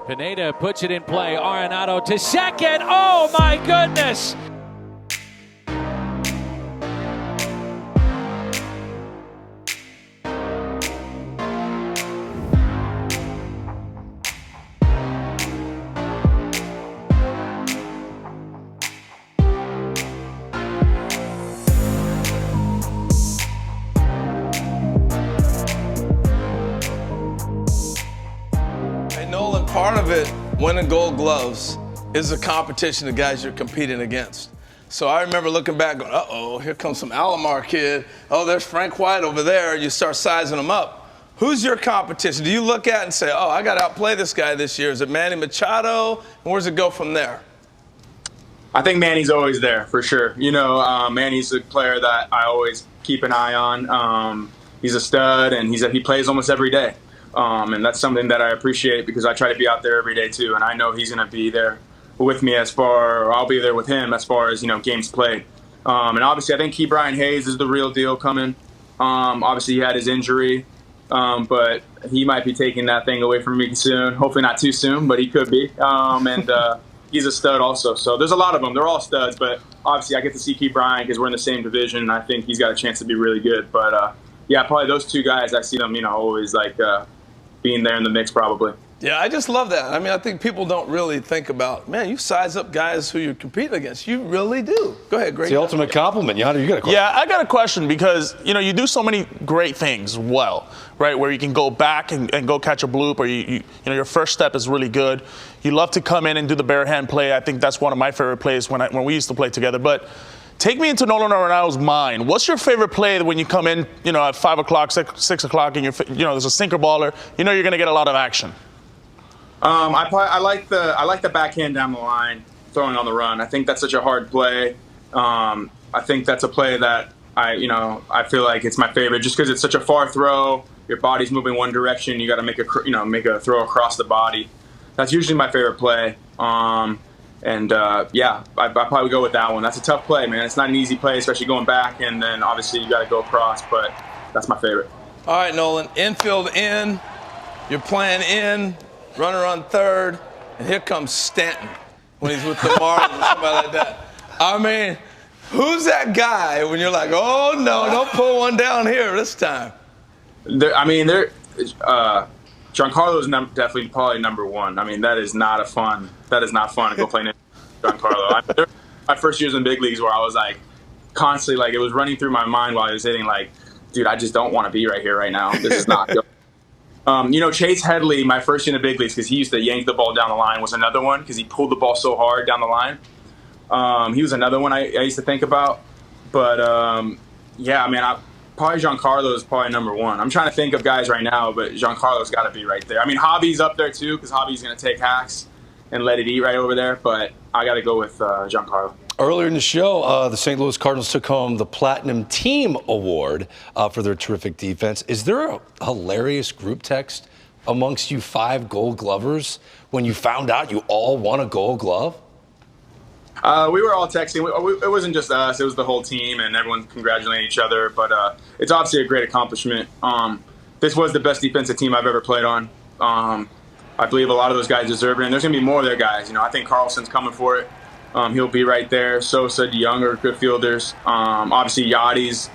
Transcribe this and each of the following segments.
Pineda puts it in play. Arenado to second. Oh my goodness! Nolan, part of it, winning Gold Gloves, is the competition of guys you're competing against. So I remember looking back going, uh-oh, here comes some Alomar kid. Oh, there's Frank White over there. You start sizing them up. Who's your competition? Do you look at it and say, oh, I got to outplay this guy this year? Is it Manny Machado? And where does it go from there? I think Manny's always there, for sure. You know, Manny's a player that I always keep an eye on. He's a stud, and he plays almost every day. And that's something that I appreciate because I try to be out there every day too, and I know he's going to be there with me or I'll be there with him as far as, games played. And obviously I think Ke'Bryan Hayes is the real deal coming. Obviously he had his injury, but he might be taking that thing away from me soon. Hopefully not too soon, but he could be. And he's a stud also. So there's a lot of them. They're all studs, but obviously I get to see Ke'Bryan because we're in the same division, and I think he's got a chance to be really good. But yeah, probably those two guys, I see them, always like being there in the mix probably. Yeah, I just love that. I mean, I think people don't really think about, man, you size up guys who you're competing against. You really do. Go ahead, Greg. It's the ultimate compliment. Yonder, you got a question. Yeah, I got a question because, you do so many great things well, right, where you can go back and go catch a bloop, or your first step is really good. You love to come in and do the bare hand play. I think that's one of my favorite plays when we used to play together. But take me into Nolan Arenado's mind. What's your favorite play when you come in, at 5 o'clock, 6 o'clock, and there's a sinker baller? You're going to get a lot of action. I like the backhand down the line, throwing on the run. I think that's such a hard play. I think that's a play that I feel like it's my favorite just because it's such a far throw. Your body's moving one direction. You got to make a throw across the body. That's usually my favorite play. Yeah, I'd probably go with that one. That's a tough play, man. It's not an easy play, especially going back, and then obviously you got to go across, but that's my favorite. All right, Nolan, infield in, you're playing in, runner on third, and here comes Stanton when he's with the Marlins or somebody like that. I mean, who's that guy when you're like, oh, no, don't pull one down here this time? Giancarlo's definitely probably number one. I mean, that is not fun to go play Giancarlo. My first years in big leagues where I was like constantly it was running through my mind while I was hitting dude, I just don't want to be right here right now. This is not good. Chase Headley, my first year in the big leagues, because he used to yank the ball down the line, was another one because he pulled the ball so hard down the line. He was another one I used to think about. But, probably Giancarlo is probably number one. I'm trying to think of guys right now, but Giancarlo's got to be right there. I mean, Javi's up there too because Javi's going to take hacks and let it eat right over there, but I got to go with Giancarlo. Earlier in the show, the St. Louis Cardinals took home the Platinum Team Award for their terrific defense. Is there a hilarious group text amongst you 5 Gold Glovers when you found out you all won a Gold Glove? We were all texting. It wasn't just us. It was the whole team, and everyone congratulating each other. But it's obviously a great accomplishment. This was the best defensive team I've ever played on. I believe a lot of those guys deserve it, and there's going to be more of their guys. I think Carlson's coming for it. He'll be right there. Sosa, DeYoung are good fielders. Obviously, Yachty's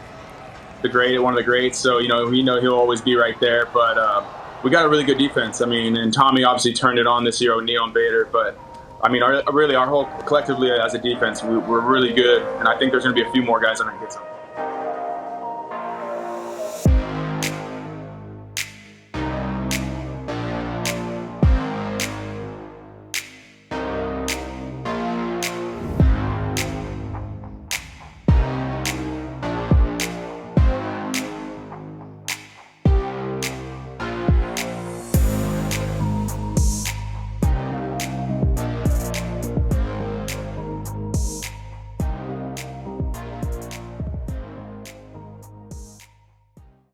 one of the greats, so he'll always be right there. But we got a really good defense. I mean, and Tommy obviously turned it on this year with Neil and Bader, but I mean, our whole collectively as a defense, we're really good, and I think there's going to be a few more guys that are going to get something.